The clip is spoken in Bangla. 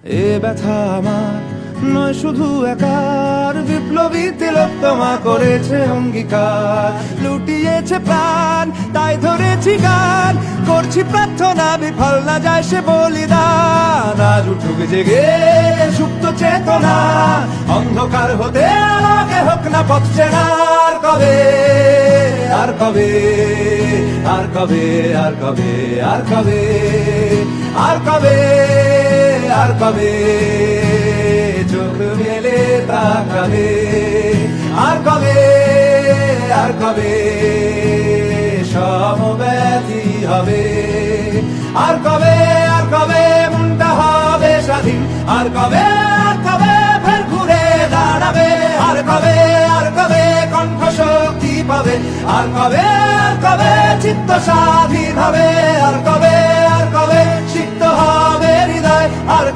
এ ব্যথা আমার নয় শুধু একার, বিপ্লবী তিলোত্তমা করেছে অঙ্গীকার, লুটিয়েছে প্রাণ তাই ধরেছি গান, করছি প্রার্থনা বিফল না যায় সে বলিদান। আজ উঠুক জেগে সুপ্ত চেতনা, অন্ধকার হতে আলোকে হোক না পথ চেনা। আর কবে, আর কবে, আর কবে, আর কবে, আর কবে, আর কবে, আর কবে চোখ মেলে তাকাবে। আর কবে, আর কবে সমব্যথী হবে। আর কবে, আর কবে মনটা হবে স্বাধীন। আর কবে, আর কবে ফের ঘুরে দাঁড়াবে। আর কবে, আর কবে কণ্ঠ শক্তি পাবে। আর কবে, আর কবে চিত্ত স্বাধীন হবে। আর কবে, আর কবে সিক্ত হবে হৃদয়। আর